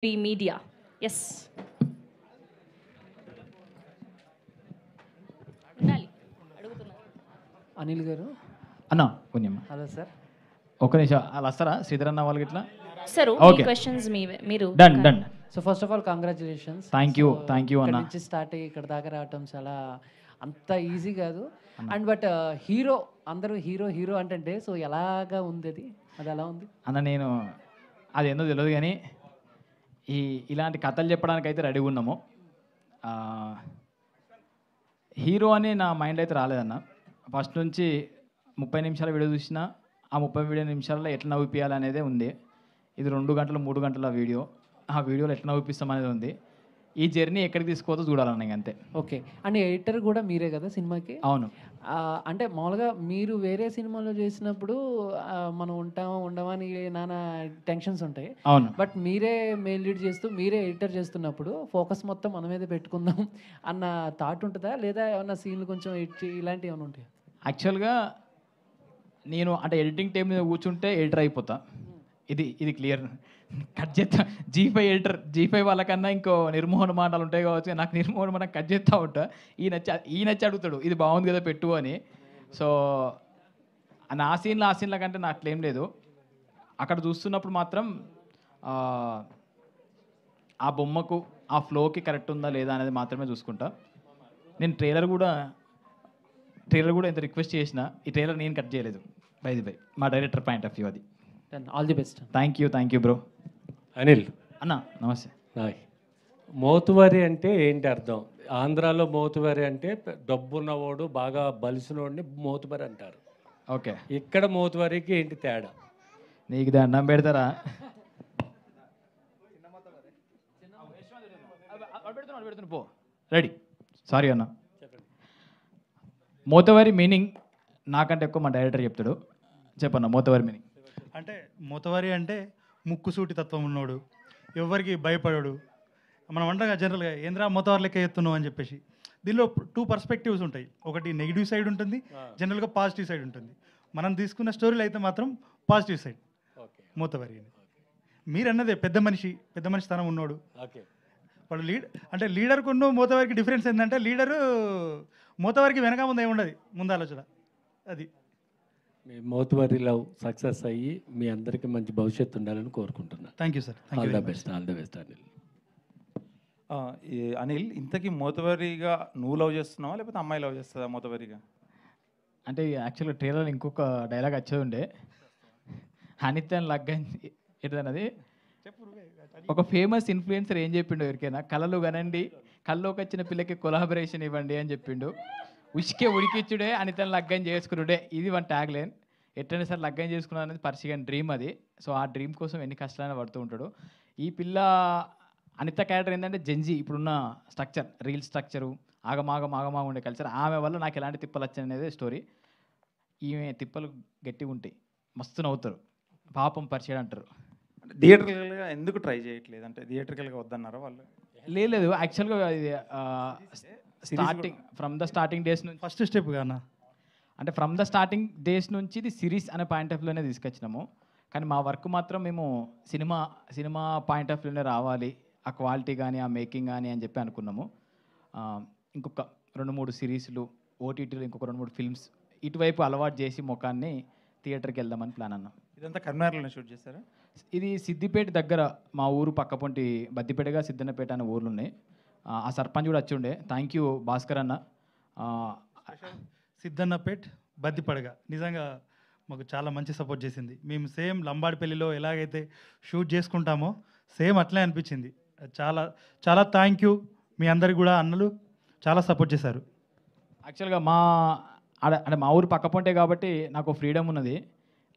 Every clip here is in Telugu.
Media. Yes. ఉండాలి అడుగుతున్నారు. అనిల్ గారు అన్న కొంచెం హలో సార్. ఒక నిమిషం అలా వస్తారా శ్రీధర్ అన్న వాళ్ళకి ఇట్లా సరు మీ Okay. క్వశ్చన్స్ మీరు done done so first of all congratulations. Thank you ఇక్కడ అన్న. నుంచి స్టార్ట్ అయ్యి ఇక్కడ దాకా రావటం చాలా అంత ఈజీ కాదు. అండ్ బట్ హీరో అందరూ హీరో హీరో అంటే సో ఎలాగా ఉంది అది ఎలా ఉంది? అన్న నేను అది ఏందో తెలియదు కానీ ఇలాంటి కథలు చెప్పడానికి అయితే రెడీగా ఉన్నాము. హీరో అని నా మైండ్ అయితే రాలేదన్న. ఫస్ట్ నుంచి 30 నిమిషాల వీడియో చూసినా ఆ 30 నిమిషాలలో ఎట్లా నవ్విపియాలి అనేదే ఉంది. ఇది 2 గంటలు 3 గంటల వీడియో. ఆ వీడియోలో ఎట్లా నవ్విపిస్తాం అనేది ఉంది. ఈ జర్నీ ఎక్కడికి తీసుకోవద్దో చూడాలన్న ఇంక అంతే. ఓకే. అండ్ ఎడిటర్ కూడా మీరే కదా సినిమాకి? అవును. అంటే మామూలుగా మీరు వేరే సినిమాలో చేసినప్పుడు మనం ఉంటామా ఉండమా అని నానా టెన్షన్స్ ఉంటాయి. అవును. బట్ మీరే మెయిల్ లీడ్ చేస్తూ మీరే ఎడిటర్ చేస్తున్నప్పుడు ఫోకస్ మొత్తం మన మీద పెట్టుకుందాం అన్న థాట్ ఉంటుందా, లేదా ఏమన్నా సీన్లు కొంచెం ఇలాంటివి ఏమైనా ఉంటాయి? యాక్చువల్గా నేను అంటే ఎడిటింగ్ టైం మీద కూర్చుంటే ఎడిటర్ అయిపోతా. ఇది క్లియర్. కట్ చేస్తా. G5 వాళ్ళకన్నా ఇంకో నిర్మోహన మాటలు ఉంటాయి కావచ్చు. నాకు నిర్మోహన మాట కట్ చేస్తూ ఉంటా. ఈయనచ్చి అడుగుతాడు ఇది బాగుంది కదా పెట్టు అని. సో నా సీన్ల కంటే నాకు అట్లేం లేదు. అక్కడ చూస్తున్నప్పుడు మాత్రం ఆ బొమ్మకు ఆ ఫ్లోకి కరెక్ట్ ఉందా లేదా అనేది మాత్రమే చూసుకుంటా. నేను ట్రైలర్ కూడా ఎంత రిక్వెస్ట్ చేసినా ఈ ట్రైలర్ నేను కట్ చేయలేదు. బై మా డైరెక్టర్ పాయింట్ ఆఫ్ వ్యూ అది. All the best. Thank you bro. Anil అన్న నమస్తే. హాయ్. మోతువరి అంటే ఏంటి అర్థం? ఆంధ్రాలో మోతువరి అంటే డబ్బున్నవాడు బాగా బలిసినోడిని మోతువరి అంటారు. ఓకే. ఇక్కడ మోతువరికి ఏంటి తేడా? నీకు దండం పెడతారా? పో రెడీ. సారీ అన్న. మోతవారి మీనింగ్ నాకంటే ఎక్కువ మా డైరెక్టర్ చెప్తాడు. చెప్పన్న మోతవారి మీనింగ్. అంటే మోతవారి అంటే ముక్కుసూటి తత్వం ఉన్నోడు, ఎవరికి భయపడడు. మనం అంటాం జనరల్గా ఏంద్రా మోతవారి లెక్క ఎత్తున్నావు అని చెప్పేసి. దీనిలో 2 పర్స్పెక్టివ్స్ ఉంటాయి. ఒకటి నెగిటివ్ సైడ్ ఉంటుంది, జనరల్గా పాజిటివ్ సైడ్ ఉంటుంది. మనం తీసుకున్న స్టోరీలు అయితే మాత్రం పాజిటివ్ సైడ్ మోతవారి అని. మీరు అన్నదే పెద్ద మనిషి స్థానం ఉన్నోడు. ఓకే. వాడు అంటే లీడర్కు మోతవారికి డిఫరెన్స్ ఏంటంటే లీడరు మోతవారికి వెనక ముందు ఏముండదు, ముందు ఆలోచన అది. మీ మోతువరి లవ్ సక్సెస్ అయ్యి మీ అందరికీ మంచి భవిష్యత్తు ఉండాలని కోరుకుంటున్నాను. Thank you sir. All the best Anil. Anil, ఇంతకీ మోతవరిగా నువ్వు లవ్ చేస్తున్నావా లేకపోతే అమ్మాయి లవ్ చేస్తుందా మోతవరిగా? అంటే యాక్చువల్గా ట్రైలర్ ఇంకొక డైలాగ్ వచ్చేది ఉండే, అనిత్యం లగ్గని ఏంటన్నది. ఒక ఫేమస్ ఇన్ఫ్లుయెన్సర్ ఏం చెప్పిండు ఎవరికైనా, కళలు కనండి, కళ్ళలోకి వచ్చిన పిల్లకి కొలాబరేషన్ ఇవ్వండి అని చెప్పిండు. ఉష్కే ఉడికిచ్చుడే అనితను లగ్గం చేసుకున్నాడే. ఇది వన్ ట్యాగ్ లైన్. ఎట్లయినా సరే లగ్గం చేసుకున్నాను అనేది పర్సిగన్ డ్రీమ్ అది. సో ఆ డ్రీమ్ కోసం ఎన్ని కష్టాలైనా పడుతూ ఉంటాడు. ఈ పిల్ల అనిత క్యారెక్టర్ ఏంటంటే జెన్జీ ఇప్పుడున్న స్ట్రక్చర్, రీల్ స్ట్రక్చరు, ఆగమాగం ఉండే కల్చర్, ఆమె వల్ల నాకు ఎలాంటి తిప్పలు వచ్చాయి అనేది స్టోరీ. ఈమె తిప్పలు గట్టిగా ఉంటాయి, మస్తు నవ్వుతారు, పాపం పరిచయం అంటారు. థియేటర్గా ఎందుకు ట్రై చేయట్లేదు? అంటే థియేటర్గా వద్దన్నారా వాళ్ళు? లేదు యాక్చువల్గా ఇది ఫ్రమ్ ద స్టార్టింగ్ డేస్ నుంచి ఫస్ట్ స్టెప్ గానా అంటే ఫ్రమ్ ద స్టార్టింగ్ డేస్ నుంచి ఇది సిరీస్ అనే పాయింట్ ఆఫ్ వ్యూలోనే తీసుకొచ్చినాము. కానీ మా వర్క్ మాత్రం మేము సినిమా పాయింట్ ఆఫ్ వ్యూలోనే రావాలి, ఆ క్వాలిటీ కానీ ఆ మేకింగ్ కానీ అని చెప్పి అనుకున్నాము. ఇంకొక 2-3 సిరీస్లు, ఓటీటీలు, ఇంకొక 2-3 ఫిల్మ్స్ ఇటువైపు అలవాటు చేసి ముఖాన్ని థియేటర్కి వెళ్దామని ప్లాన్ అన్నాం. ఇదంతా కర్నాటకలో షూట్ చేస్తారా? ఇది సిద్దిపేట దగ్గర, మా ఊరు పక్కపొంటి బద్దిపేటగా సిద్దన్నపేట అనే ఊర్లు ఉన్నాయి. ఆ సర్పంచ్ కూడా వచ్చి ఉండే. థ్యాంక్ యూ భాస్కర్ అన్న. సిద్ధన్నపేట్ బద్దిపడగ నిజంగా మాకు చాలా మంచి సపోర్ట్ చేసింది. మేము సేమ్ లంబాడిపల్లిలో ఎలాగైతే షూట్ చేసుకుంటామో సేమ్ అట్లే అనిపించింది. చాలా చాలా థ్యాంక్ యూ. మీ అందరికి కూడా అన్నలు చాలా సపోర్ట్ చేశారు. యాక్చువల్గా అంటే మా ఊరు పక్కపొంటే కాబట్టి నాకు ఫ్రీడమ్ ఉన్నది.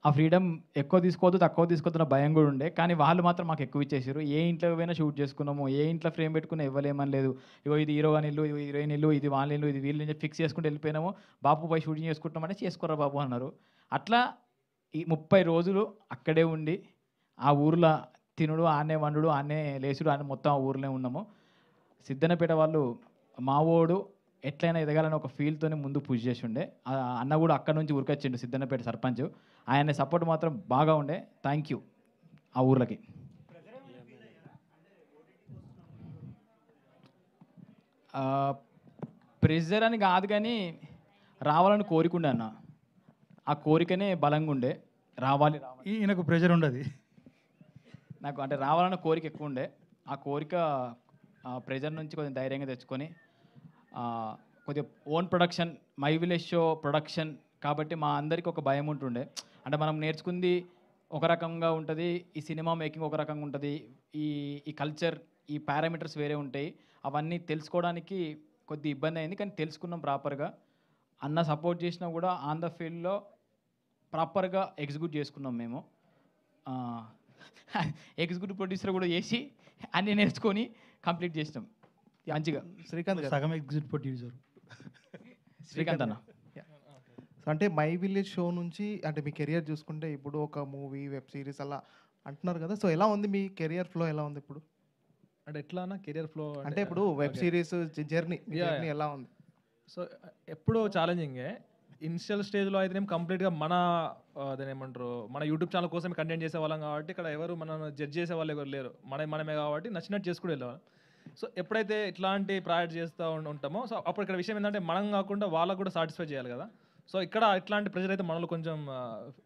ఆ ఫ్రీడమ్ ఎక్కువ తీసుకోవద్దు తక్కువ తీసుకోవద్దు భయం కూడా ఉండే. కానీ వాళ్ళు మాత్రం మాకు ఎక్కువ ఇచ్చేసారు. ఏ ఇంట్లో పోయినా షూట్ చేసుకున్నాము, ఏ ఇంట్లో ఫ్రేమ్ పెట్టుకున్నా ఇవ్వలేమని లేదు. ఇగో ఇది హీరో అని ఇల్లు, ఇది హీరోయిన్ ఇల్లు, ఇది వాళ్ళ ఇల్లు, ఇది వీళ్ళు చెప్పి ఫిక్స్ చేసుకుంటూ వెళ్ళిపోయినాము. బాబు పోయి షూటింగ్ చేసుకుంటామంటే చేసుకోరా బాబు అన్నారు. అట్లా ఈ 30 రోజులు అక్కడే ఉండి ఆ ఊర్లో తినుడు, ఆనే వండుడు, ఆనే లేచుడు, ఆనే మొత్తం ఆ ఊర్లోనే ఉన్నాము. సిద్ధన్నపేట వాళ్ళు మావోడు ఎట్లయినా ఎదగాలని ఒక ఫీల్తోనే ముందు పుష్ చేసి ఉండే. అన్న కూడా అక్కడ నుంచి ఉరికొచ్చిండు సిద్ధన్నపేట సర్పంచ్. ఆయన సపోర్ట్ మాత్రం బాగా ఉండే. థ్యాంక్ యూ ఆ ఊర్లకి. ప్రెజర్ అని కాదు కానీ రావాలని కోరికుండే అన్న. ఆ కోరికనే బలంగా ఉండే. రావాలి రావాలి ఈయనకు ప్రెషర్ ఉండదు. నాకు అంటే రావాలన్న కోరిక ఎక్కువ ఉండే. ఆ కోరిక ప్రెజర్ నుంచి కొంచెం ధైర్యంగా తెచ్చుకొని కొద్దిగా own production, my village show production కాబట్టి మా అందరికీ ఒక భయం ఉంటుండే. అంటే మనం నేర్చుకుంది ఒక రకంగా ఉంటుంది, ఈ సినిమా మేకింగ్ ఒక రకంగా ఉంటుంది, ఈ ఈ కల్చర్, ఈ పారామీటర్స్ వేరే ఉంటాయి. అవన్నీ తెలుసుకోవడానికి కొద్ది ఇబ్బంది అయింది, కానీ తెలుసుకున్నాం ప్రాపర్గా. అన్న సపోర్ట్ చేసినా కూడా ఆన్ ద ఫీల్డ్లో ప్రాపర్గా ఎగ్జిక్యూట్ చేసుకున్నాం మేము. ఎగ్జిక్యూటివ్ ప్రొడ్యూసర్ కూడా చేసి అన్నీ నేర్చుకొని కంప్లీట్ చేసినాం మంచిగా. శ్రీకాంత్ గారు, సగం ఎగ్జిట్ ప్రొడ్యూసర్ శ్రీకాంత్ అన్న. సో అంటే మై విలేజ్ షో నుంచి అంటే మీ కెరియర్ చూసుకుంటే ఇప్పుడు ఒక మూవీ, వెబ్ సిరీస్ అలా అంటున్నారు కదా. సో ఎలా ఉంది మీ కెరియర్ ఫ్లో, ఎలా ఉంది ఇప్పుడు? అంటే ఎట్లా అన్న కెరియర్ ఫ్లో అంటే ఇప్పుడు వెబ్ సిరీస్ జర్నీ ఎలా ఉంది? సో ఎప్పుడూ ఛాలెంజింగే. ఇనిషియల్ స్టేజ్లో అయితేనేం కంప్లీట్గా మన అదేమంటారు మన యూట్యూబ్ ఛానల్ కోసమే కంటెంట్ చేసేవాళ్ళం కాబట్టి ఇక్కడ ఎవరు మనం జడ్జ్ చేసే వాళ్ళు ఎవరు లేరు, మనమే కాబట్టి నచ్చినట్టు చేసుకుంటూ వెళ్ళేవాళ్ళం. సో ఎప్పుడైతే ఇట్లాంటి ప్రాజెక్ట్ చేస్తూ ఉంటామో సో అప్పుడు ఇక్కడ విషయం ఏంటంటే మనం కాకుండా వాళ్ళకు కూడా సాటిస్ఫై చేయాలి కదా. సో ఇక్కడ ఇట్లాంటి ప్రెజర్ అయితే మనలో కొంచెం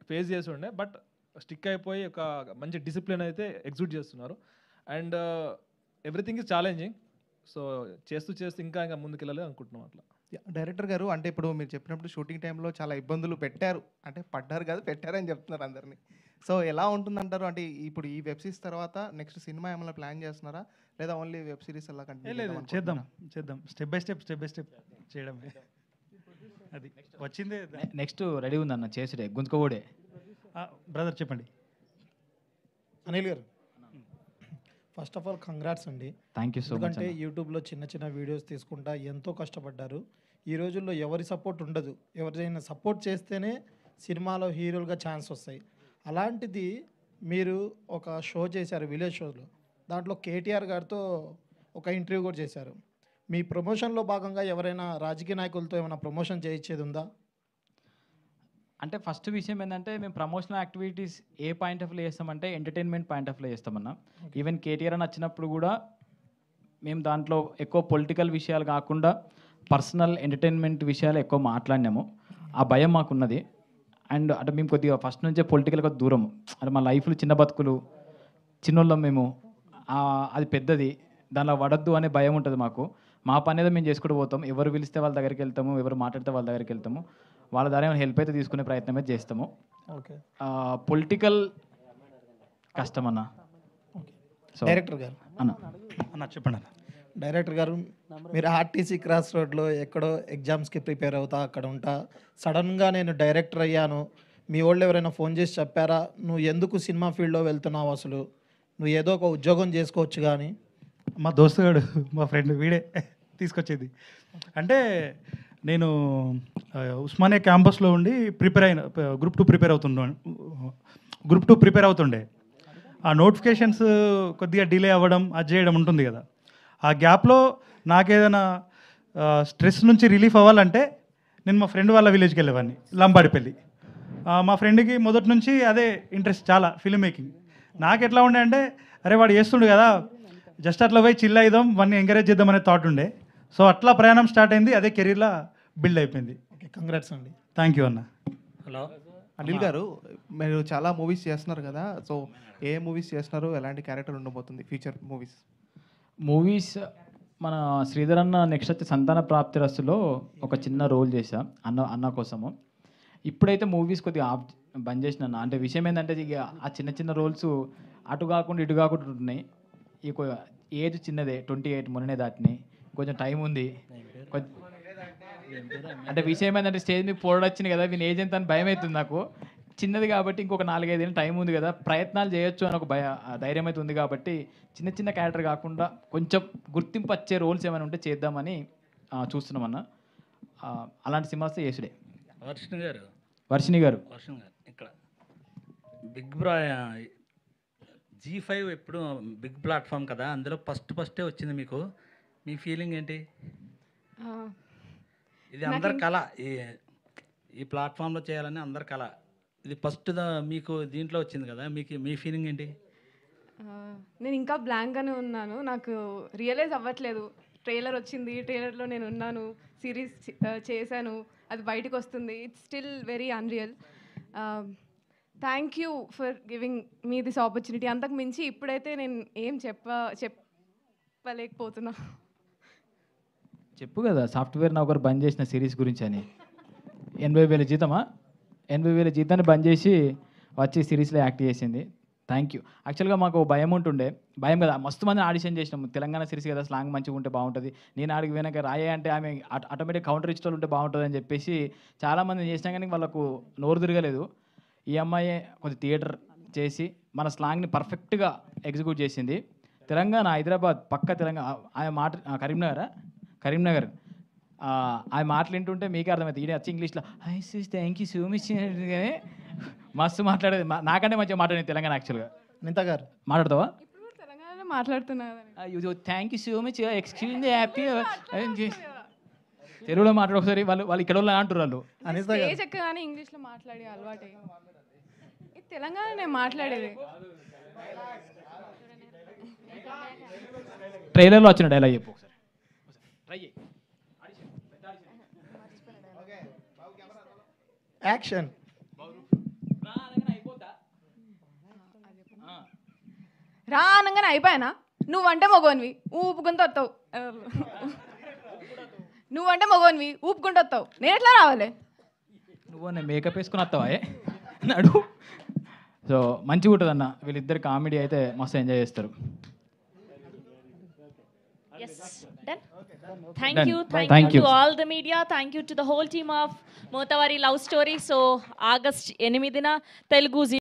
ఫేస్ చేసి ఉండే, బట్ స్టిక్ అయిపోయి ఒక మంచి డిసిప్లిన్ అయితే ఎగ్జిక్యూట్ చేస్తున్నారు. And everything is challenging. So చేస్తూ ఇంకా ముందుకు వెళ్ళాలి అనుకుంటున్నాం అట్లా. డైరెక్టర్ గారు, అంటే ఇప్పుడు మీరు చెప్పినప్పుడు షూటింగ్ టైంలో చాలా ఇబ్బందులు పెట్టారు, అంటే పడ్డారు కాదు పెట్టారని చెప్తున్నారు అందరినీ. సో ఎలా ఉంటుందంటారు? అంటే ఇప్పుడు ఈ వెబ్ సిరీస్ తర్వాత నెక్స్ట్ సినిమా ఏమైనా ప్లాన్ చేస్తున్నారా, లేదా ఓన్లీ వెబ్ సిరీస్ అలా కంటిన్యూ? లేదు, చేద్దాం స్టెప్ బై స్టెప్ చేయడమే. అది వచ్చిందే. నెక్స్ట్ రెడీ ఉందన్న చేసుడే గుంజుకోడే. బ్రదర్ చెప్పండి. అనిల్ గారు, ఫస్ట్ ఆఫ్ ఆల్ కంగ్రాట్స్ అండి. Thank you so much. ఎందుకంటే యూట్యూబ్లో చిన్న వీడియోస్ తీసుకుంటా ఎంతో కష్టపడ్డారు. ఈ రోజుల్లో ఎవరి సపోర్ట్ ఉండదు, ఎవరైనా సపోర్ట్ చేస్తేనే సినిమాలో హీరోలుగా ఛాన్స్ వస్తాయి. అలాంటిది మీరు ఒక షో చేశారు విలేజ్ షోలో, దాంట్లో కేటీఆర్ గారితో ఒక ఇంటర్వ్యూ కూడా చేశారు. మీ ప్రమోషన్లో భాగంగా ఎవరైనా రాజకీయ నాయకులతో ఏమైనా ప్రమోషన్ చేయించేది ఉందా? అంటే ఫస్ట్ విషయం ఏంటంటే మేము promotional activities A point of లో చేస్తామంటే ఎంటర్టైన్మెంట్ పాయింట్ ఆఫ్ లో చేస్తామన్నా. ఈవెన్ కేటీఆర్ అని వచ్చినప్పుడు కూడా మేము దాంట్లో ఎక్కువ పొలిటికల్ విషయాలు కాకుండా పర్సనల్ ఎంటర్టైన్మెంట్ విషయాలు ఎక్కువ మాట్లాడినాము. ఆ భయం మాకున్నది. అండ్ అంటే మేము కొద్దిగా ఫస్ట్ నుంచే పొలిటికల్ కొద్ది దూరం. అంటే మా లైఫ్లో చిన్న బతుకులు, చిన్నోళ్ళం మేము, అది పెద్దది, దానిలో పడద్దు అనే భయం ఉంటుంది మాకు. మా పని ఏదో మేము చేసుకుంటూ పోతాం. ఎవరు పిలిస్తే వాళ్ళ దగ్గరికి వెళ్తాము, ఎవరు మాట్లాడితే వాళ్ళ దగ్గరికి వెళ్తాము, వాళ్ళ ద్వారా ఏమైనా హెల్ప్ అయితే తీసుకునే ప్రయత్నం అయితే చేస్తాము. ఓకే, పొలిటికల్ కష్టం అన్న. డైరెక్టర్ గారు అన్న చెప్పండి. డైరెక్టర్ గారు, మీరు ఆర్టీసీ క్రాస్ రోడ్లో ఎక్కడో ఎగ్జామ్స్కి ప్రిపేర్ అవుతా అక్కడ ఉంటా, సడన్గా నేను డైరెక్టర్ అయ్యాను, మీ వాళ్ళు ఎవరైనా ఫోన్ చేసి చెప్పారా నువ్వు ఎందుకు సినిమా ఫీల్డ్లో వెళ్తున్నావు, అసలు నువ్వు ఏదో ఒక ఉద్యోగం చేసుకోవచ్చు కానీ? మా దోస్తుగాడు, మా ఫ్రెండ్, వీడే తీసుకొచ్చేది. అంటే నేను ఉస్మానియా క్యాంపస్లో ఉండి గ్రూప్ 2 ప్రిపేర్ అవుతుండే. ఆ నోటిఫికేషన్స్ కొద్దిగా డిలే అవ్వడం, అది చేయడం ఉంటుంది కదా. ఆ గ్యాప్లో నాకేదైనా స్ట్రెస్ నుంచి రిలీఫ్ అవ్వాలంటే నేను మా ఫ్రెండ్ వాళ్ళ విలేజ్కి వెళ్ళేవాడిని, లంబాడిపల్లి. మా ఫ్రెండ్కి మొదటి నుంచి అదే ఇంట్రెస్ట్, చాలా ఫిల్మ్ మేకింగ్. నాకు ఎట్లా ఉండే అంటే, అరే వాడు చేస్తుండే కదా, జస్ట్ అట్లా పోయి చిల్ అయిదాం, వాడిని ఎంకరేజ్ చేద్దాం అనే థాట్ ఉండే. సో అట్లా ప్రయాణం స్టార్ట్ అయింది, అదే కెరీర్లో బిల్డ్ అయిపోయింది. ఓకే, కంగ్రాట్స్ అండి. థ్యాంక్ యూ అన్న. హలో అనిల్ గారు, మీరు చాలా మూవీస్ చేస్తున్నారు కదా. సో ఏ మూవీస్ చేస్తున్నారు, ఎలాంటి క్యారెక్టర్ ఉండబోతుంది ఫ్యూచర్ మూవీస్? మన శ్రీధర్ అన్న నెక్స్ట్ వచ్చి సంతాన ప్రాప్తిరస్తులో ఒక చిన్న రోల్ చేశా అన్న కోసము. ఇప్పుడైతే మూవీస్ కొద్దిగా బంద్ చేసిన. అంటే విషయం ఏంటంటే ఇక ఆ చిన్న రోల్స్ అటు కాకుండా ఇటు కాకుండా ఉంటున్నాయి. ఈ ఏజ్ చిన్నదే, 28 మొన్ననే దాటినాయి, కొంచెం టైం ఉంది. అంటే విషయం ఏంటంటే స్టేజ్ మీద పోడొచ్చింది కదా, వీని ఏజ్ ఎంత అని భయం అవుతుంది నాకు. చిన్నది కాబట్టి ఇంకొక 4-5 ఏళ్ళు టైం ఉంది కదా, ప్రయత్నాలు చేయొచ్చు అని ఒక ధైర్యం అయితే ఉంది. కాబట్టి చిన్న క్యారెక్టర్ కాకుండా కొంచెం గుర్తింపు వచ్చే రోల్స్ ఏమైనా ఉంటే చేద్దామని చూస్తున్నామన్నా. అలాంటి సినిమాస్ చేసుడే. వర్షిణి గారు ఇక్కడ బిగ్ బ్రా G5 ఎప్పుడు బిగ్ ప్లాట్ఫామ్ కదా, అందులో ఫస్టే వచ్చింది మీకు. మీ ఫీలింగ్ ఏంటి? ఇది అందరి కళ, ఈ ప్లాట్ఫామ్లో చేయాలని అందరి కళ. ఇది ఫస్ట్ మీకు దీంట్లో వచ్చింది కదా, మీ ఫీలింగ్ ఏంటి? నేను ఇంకా బ్లాంక్గానే ఉన్నాను, నాకు రియలైజ్ అవ్వట్లేదు ట్రైలర్ వచ్చింది, ట్రైలర్లో నేను ఉన్నాను, సిరీస్ చేశాను, అది బయటకు వస్తుంది. It's still very unreal. Thank you for giving me this opportunity. అంతకు మించి ఇప్పుడైతే నేను ఏం చెప్పలేకపోతున్నా. చెప్పు కదా సాఫ్ట్వేర్ నౌకర్ బంద్ చేసిన సిరీస్ గురించి అని. 80,000 జీతమా? 80,000 జీతాన్ని బంద్ చేసి వచ్చి సిరీస్లో యాక్ట్ చేసింది. Thank you. యాక్చువల్గా మాకు భయం ఉంటుండే, భయం కదా, మస్తు మంది ఆడిషన్ చేసినాము. తెలంగాణ సిరీస్ కదా, స్లాంగ్ మంచిగా ఉంటే బాగుంటుంది, నేను ఆడికి వెనక రాయే అంటే ఆమె ఆటోమేటిక్ కౌంటర్ ఇచ్చే ఉంటే బాగుంటుంది అని చెప్పేసి చాలామంది చేసినా కానీ వాళ్ళకు నోరు తిరగలేదు. ఈ అమ్మాయి కొంచెం థియేటర్ చేసి మన స్లాంగ్ని పర్ఫెక్ట్గా ఎగ్జిక్యూట్ చేసింది. తెలంగాణ, హైదరాబాద్ పక్క తెలంగాణ. ఆమె మాట కరీంనగర్ ఆమె మాటలు వింటుంటే మీకే అర్థమవుతుంది. ఈయన వచ్చి ఇంగ్లీష్లో hi sis thank you so much కానీ మస్తు మాట్లాడేది. నాకంటే మంచిగా మాట్లాడేది తెలంగాణ. యాక్చువల్గా నింత గారు మాట్లాడతావా? ఇప్పుడు తెలంగాణలో మాట్లాడుతున్నారు. Thank you so much excuse happy తెలుగులో మాట్లాడు ఒకసారి. వాళ్ళు ఇక్కడ వాళ్ళు అంటారు. వాళ్ళు స్టేజ్ ఎక్కగానే ఇంగ్లీష్లో మాట్లాడే అలవాటే. ఇది తెలంగాణ నేను మాట్లాడేది. ట్రైలర్లో వచ్చిన డైలాగ్ చెప్పు ఒకసారి. ట్రై చేయి. యాక్షన్. రా అనగానే అయిపోయానా? నువ్వంటే మగోనివి ఊపుకుంటూ వస్తావు, నువ్వంటే మగోనివి ఊపుకుంటూ వస్తావు, నేను ఎట్లా రావాలి? నువ్వు నేను మేకప్ వేసుకుని వస్తావా నడు. సో మంచిగా ఉంటుంది అన్న. వీళ్ళిద్దరు కామెడీ అయితే మస్తు ఎంజాయ్ చేస్తారు. Thank Done. you. Thank Thank you you. to all the media. Thank you to the whole team of Motavari Love Story. So, August 8న Telugu